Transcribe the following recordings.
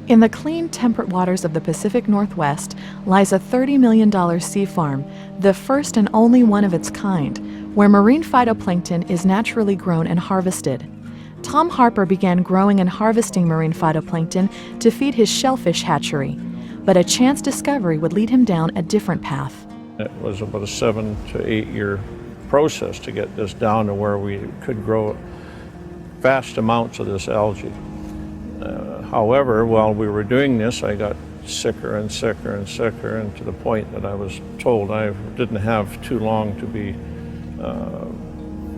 In the clean, temperate waters of the Pacific Northwest lies a $30 million sea farm, the first and only one of its kind, where marine phytoplankton is naturally grown and harvested. Tom Harper began growing and harvesting marine phytoplankton to feed his shellfish hatchery, but a chance discovery would lead him down a different path. It was about a 7 to 8 year process to get this down to where we could grow vast amounts of this algae. However, while we were doing this, I got sicker and sicker and sicker, and to the point that I was told I didn't have too long to be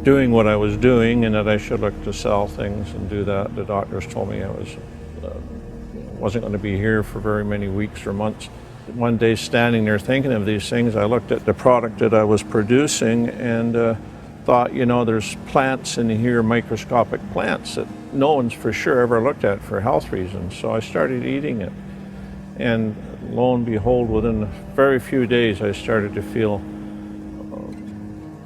doing what I was doing, and that I should look to sell things and do that. The doctors told me I wasn't going to be here for very many weeks or months. One day, standing there thinking of these things, I looked at the product that I was producing and thought, you know, there's plants in here, microscopic plants, that no one's for sure ever looked at for health reasons. So I started eating it. And lo and behold, within a very few days, I started to feel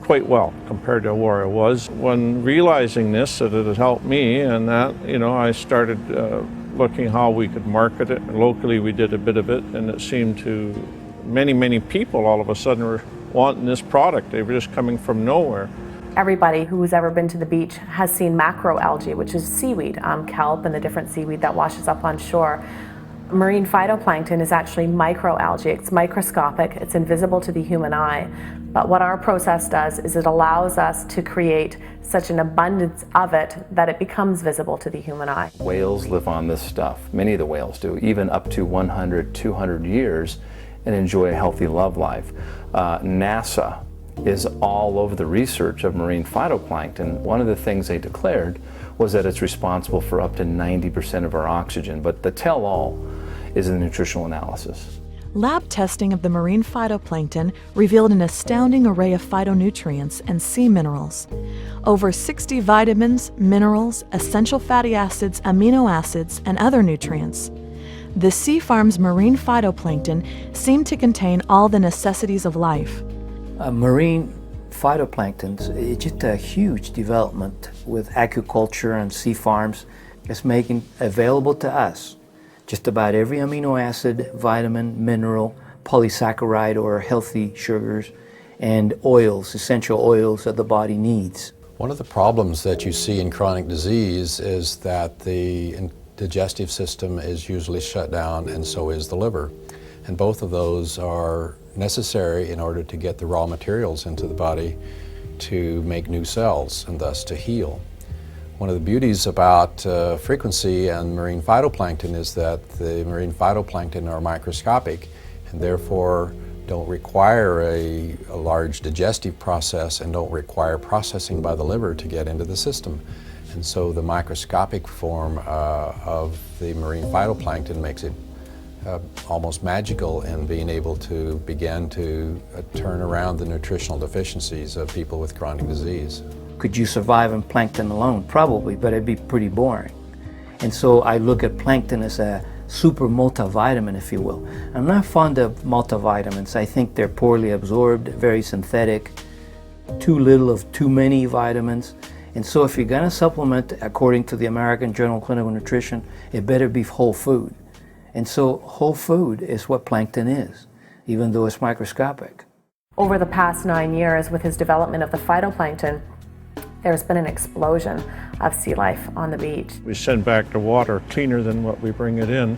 quite well compared to where I was. When realizing this, that it had helped me, and that, you know, I started looking how we could market it. Locally, we did a bit of it, and it seemed to many people all of a sudden were wanting this product. They were just coming from nowhere. Everybody who's ever been to the beach has seen macroalgae, which is seaweed, kelp and the different seaweed that washes up on shore. Marine phytoplankton is actually microalgae. It's microscopic, it's invisible to the human eye. But what our process does is it allows us to create such an abundance of it that it becomes visible to the human eye. Whales live on this stuff. Many of the whales do, even up to 100, 200 years, and enjoy a healthy love life. NASA is all over the research of marine phytoplankton. One of the things they declared was that it's responsible for up to 90% of our oxygen, but the tell-all is the nutritional analysis. Lab testing of the marine phytoplankton revealed an astounding array of phytonutrients and sea minerals. Over 60 vitamins, minerals, essential fatty acids, amino acids, and other nutrients. The sea farm's marine phytoplankton seemed to contain all the necessities of life. Marine phytoplankton is just a huge development with aquaculture and sea farms. It's making available to us just about every amino acid, vitamin, mineral, polysaccharide or healthy sugars, and oils, essential oils that the body needs. One of the problems that you see in chronic disease is that the digestive system is usually shut down, and so is the liver. And both of those are necessary in order to get the raw materials into the body to make new cells and thus to heal. One of the beauties about frequency and marine phytoplankton is that the marine phytoplankton are microscopic and therefore don't require a large digestive process and don't require processing by the liver to get into the system. And so the microscopic form of the marine phytoplankton makes it almost magical in being able to begin to turn around the nutritional deficiencies of people with chronic disease. Could you survive on plankton alone? Probably, but it'd be pretty boring. And so I look at plankton as a super multivitamin, if you will. I'm not fond of multivitamins. I think they're poorly absorbed, very synthetic, too little of too many vitamins. And so if you're going to supplement, according to the American Journal of Clinical Nutrition, it better be whole food. And so whole food is what plankton is, even though it's microscopic. Over the past 9 years, with his development of the phytoplankton, there's been an explosion of sea life on the beach. We send back the water cleaner than what we bring it in,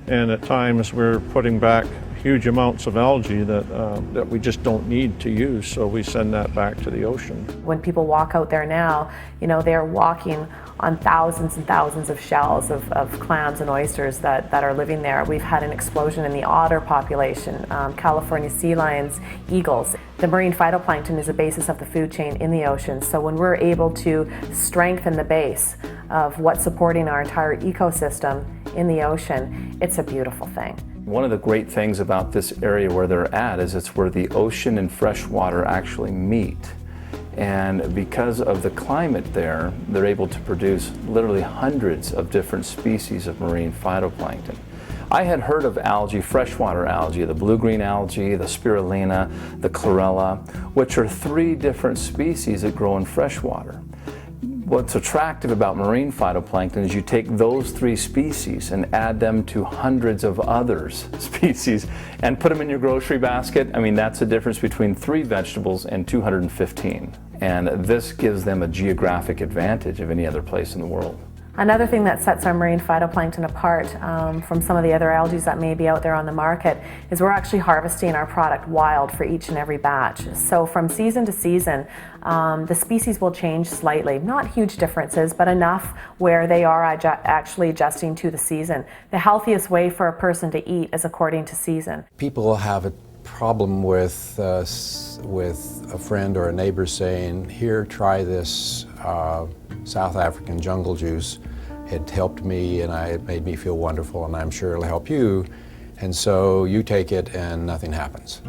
and at times we're putting back huge amounts of algae that we just don't need to use, so we send that back to the ocean. When people walk out there now, you know, they're walking on thousands and thousands of shells of clams and oysters that are living there. We've had an explosion in the otter population, California sea lions, eagles. The marine phytoplankton is the basis of the food chain in the ocean, so when we're able to strengthen the base of what's supporting our entire ecosystem in the ocean, it's a beautiful thing. One of the great things about this area where they're at is it's where the ocean and fresh water actually meet. And because of the climate there, they're able to produce literally hundreds of different species of marine phytoplankton. I had heard of algae, freshwater algae, the blue-green algae, the spirulina, the chlorella, which are 3 different species that grow in freshwater. What's attractive about marine phytoplankton is you take those 3 species and add them to hundreds of others species and put them in your grocery basket. I mean, that's the difference between 3 vegetables and 215. And this gives them a geographic advantage of any other place in the world. Another thing that sets our marine phytoplankton apart from some of the other algae that may be out there on the market is we're actually harvesting our product wild for each and every batch. So from season to season, the species will change slightly. Not huge differences, but enough where they are actually adjusting to the season. The healthiest way for a person to eat is according to season. People have a problem with a friend or a neighbor saying, here, try this South African jungle juice. It helped me and it made me feel wonderful, and I'm sure it'll help you. And so you take it and nothing happens.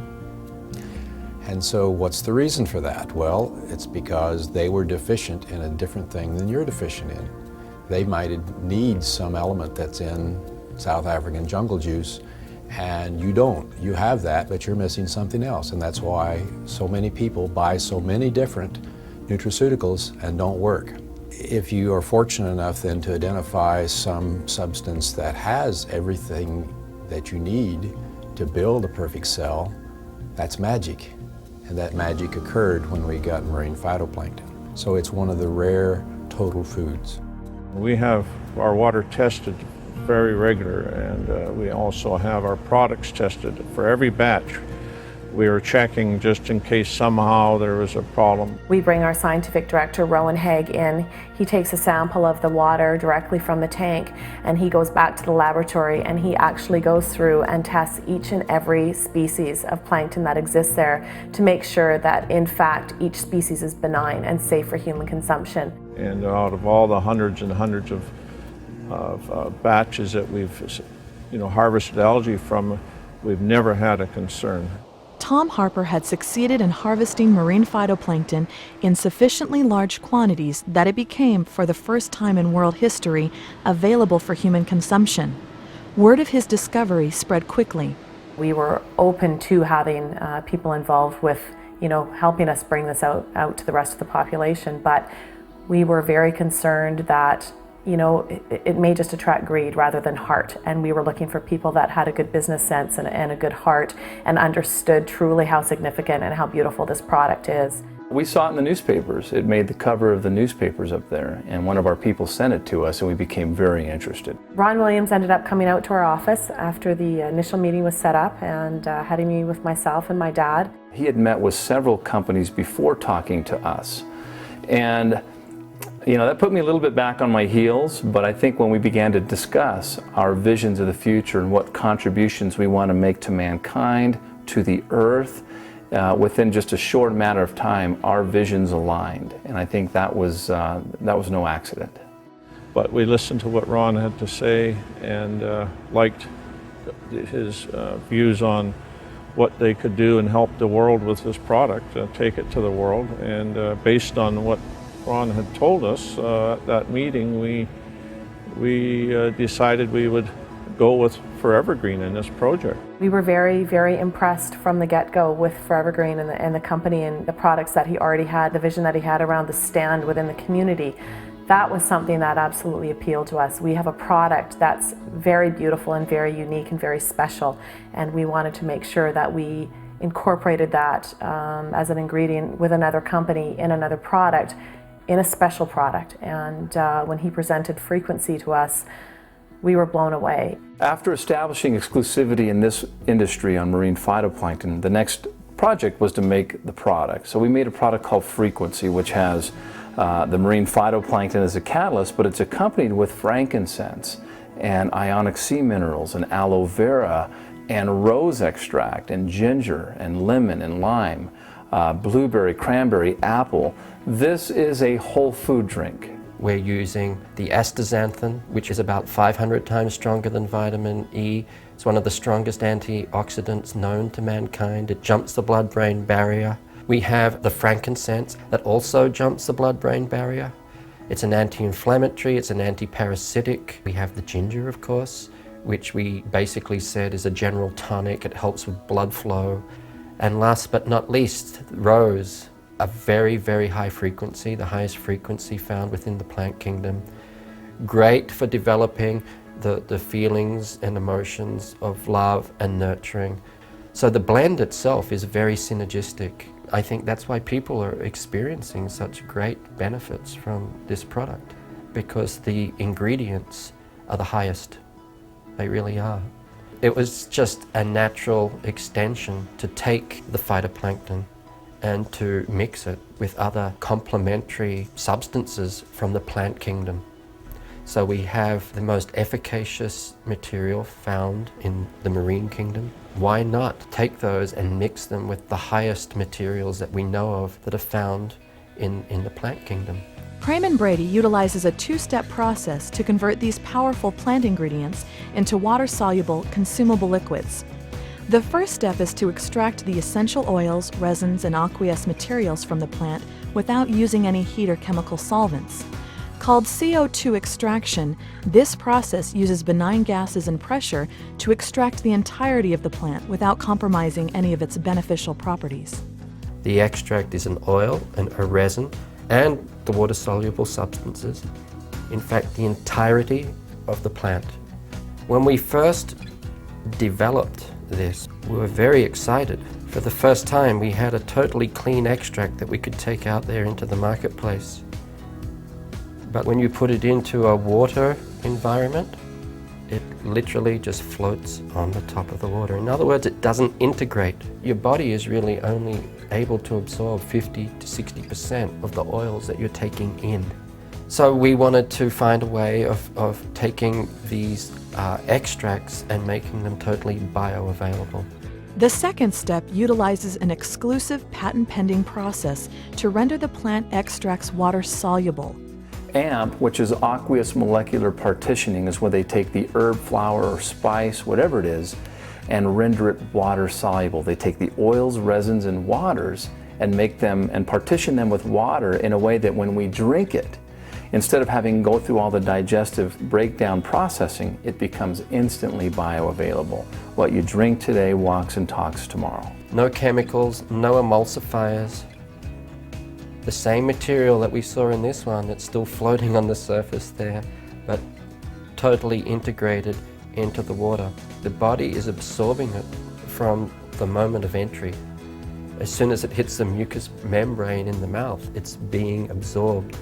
And so what's the reason for that? Well, it's because they were deficient in a different thing than you're deficient in. They might need some element that's in South African jungle juice, and you don't. You have that, but you're missing something else. And that's why so many people buy so many different nutraceuticals and don't work. If you are fortunate enough then to identify some substance that has everything that you need to build a perfect cell, that's magic. And that magic occurred when we got marine phytoplankton. So it's one of the rare total foods. We have our water tested very regular, and we also have our products tested for every batch. We are checking just in case somehow there was a problem. We bring our scientific director, Rowan Haig, in. He takes a sample of the water directly from the tank, and he goes back to the laboratory and he actually goes through and tests each and every species of plankton that exists there to make sure that in fact each species is benign and safe for human consumption. And out of all the hundreds and hundreds of batches that we've harvested algae from, we've never had a concern. Tom Harper had succeeded in harvesting marine phytoplankton in sufficiently large quantities that it became, for the first time in world history, available for human consumption. Word of his discovery spread quickly. We were open to having people involved with, helping us bring this out to the rest of the population, but we were very concerned that it may just attract greed rather than heart. And we were looking for people that had a good business sense and a good heart and understood truly how significant and how beautiful this product is. We saw it in the newspapers. It made the cover of the newspapers up there, and one of our people sent it to us, and we became very interested. Ron Williams ended up coming out to our office after the initial meeting was set up and had a meeting with myself and my dad. He had met with several companies before talking to us, and that put me a little bit back on my heels, but I think when we began to discuss our visions of the future and what contributions we want to make to mankind, to the earth, within just a short matter of time, our visions aligned. And I think that was no accident. But we listened to what Ron had to say and liked his views on what they could do and help the world with this product, take it to the world. And based on what Ron had told us at that meeting, we decided we would go with Forever Green in this project. We were very, very impressed from the get-go with Forever Green and the company and the products that he already had, the vision that he had around the stand within the community. That was something that absolutely appealed to us. We have a product that's very beautiful and very unique and very special, and we wanted to make sure that we incorporated that as an ingredient with another company in another product, in a special product. And when he presented Frequency to us, we were blown away. After establishing exclusivity in this industry on marine phytoplankton, the next project was to make the product. So we made a product called Frequency, which has the marine phytoplankton as a catalyst, but it's accompanied with frankincense and ionic sea minerals and aloe vera and rose extract and ginger and lemon and lime, blueberry, cranberry, apple. This is a whole food drink. We're using the astaxanthin, which is about 500 times stronger than vitamin E. It's one of the strongest antioxidants known to mankind. It jumps the blood-brain barrier. We have the frankincense that also jumps the blood-brain barrier. It's an anti-inflammatory, it's an anti-parasitic. We have the ginger, of course, which we basically said is a general tonic. It helps with blood flow. And last but not least, rose. a very, very high frequency, the highest frequency found within the plant kingdom. Great for developing the feelings and emotions of love and nurturing. So the blend itself is very synergistic. I think that's why people are experiencing such great benefits from this product, because the ingredients are the highest. They really are. It was just a natural extension to take the phytoplankton and to mix it with other complementary substances from the plant kingdom. So we have the most efficacious material found in the marine kingdom. Why not take those and mix them with the highest materials that we know of that are found in the plant kingdom? Praman Brady utilizes a two-step process to convert these powerful plant ingredients into water-soluble, consumable liquids. The first step is to extract the essential oils, resins, and aqueous materials from the plant without using any heat or chemical solvents. Called CO2 extraction, this process uses benign gases and pressure to extract the entirety of the plant without compromising any of its beneficial properties. The extract is an oil and a resin and the water-soluble substances. In fact, the entirety of the plant. When we first developed this, we were very excited. For the first time, we had a totally clean extract that we could take out there into the marketplace. But when you put it into a water environment, it literally just floats on the top of the water. In other words, it doesn't integrate. Your body is really only able to absorb 50 to 60% of the oils that you're taking in. So we wanted to find a way of taking these extracts and making them totally bioavailable. The second step utilizes an exclusive patent-pending process to render the plant extracts water-soluble. AMP, which is aqueous molecular partitioning, is where they take the herb, flower, or spice, whatever it is, and render it water soluble. They take the oils, resins, and waters and make them and partition them with water in a way that when we drink it, instead of having to go through all the digestive breakdown processing, it becomes instantly bioavailable. What you drink today walks and talks tomorrow. No chemicals, no emulsifiers. The same material that we saw in this one that's still floating on the surface there, but totally integrated into the water. The body is absorbing it from the moment of entry. As soon as it hits the mucous membrane in the mouth, it's being absorbed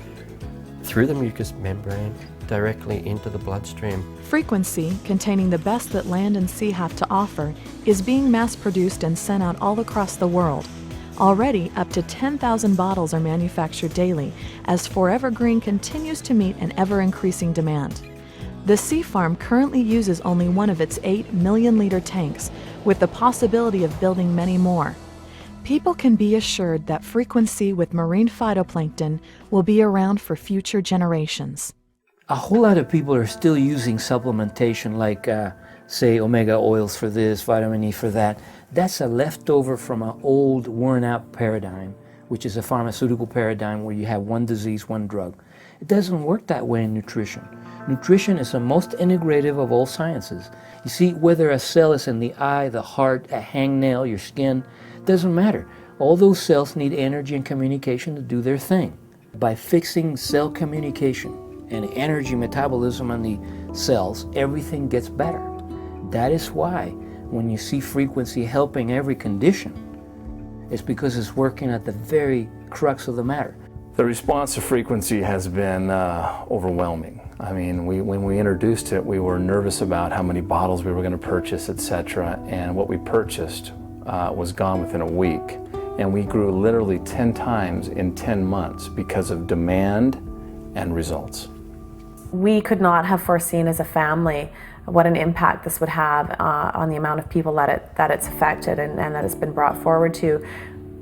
through the mucous membrane directly into the bloodstream. Frequency, containing the best that land and sea have to offer, is being mass-produced and sent out all across the world. Already, up to 10,000 bottles are manufactured daily, as Forever Green continues to meet an ever-increasing demand. The Sea Farm currently uses only one of its 8 million-liter tanks, with the possibility of building many more. People can be assured that Frequency with marine phytoplankton will be around for future generations. A whole lot of people are still using supplementation like, say, omega oils for this, vitamin E for that. That's a leftover from an old, worn-out paradigm, which is a pharmaceutical paradigm where you have one disease, one drug. It doesn't work that way in nutrition. Nutrition is the most integrative of all sciences. You see, whether a cell is in the eye, the heart, a hangnail, your skin, doesn't matter. All those cells need energy and communication to do their thing. By fixing cell communication and energy metabolism on the cells, everything gets better. That is why when you see Frequency helping every condition, it's because it's working at the very crux of the matter. The response to Frequency has been overwhelming. I mean, when we introduced it, we were nervous about how many bottles we were going to purchase, etc. And what we purchased was gone within a week. And we grew literally 10 times in 10 months because of demand and results. We could not have foreseen as a family what an impact this would have on the amount of people that it's affected and that it's been brought forward to.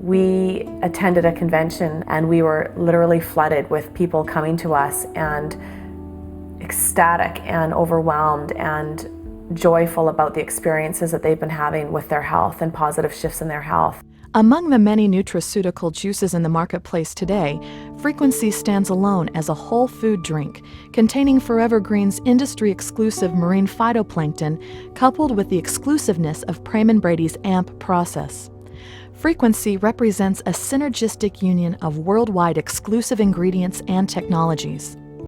We attended a convention and we were literally flooded with people coming to us and ecstatic and overwhelmed and joyful about the experiences that they've been having with their health and positive shifts in their health. Among the many nutraceutical juices in the marketplace today, Frequency stands alone as a whole food drink containing Forever Green's industry-exclusive marine phytoplankton coupled with the exclusiveness of Praman Brady's AMP process. Frequency represents a synergistic union of worldwide exclusive ingredients and technologies.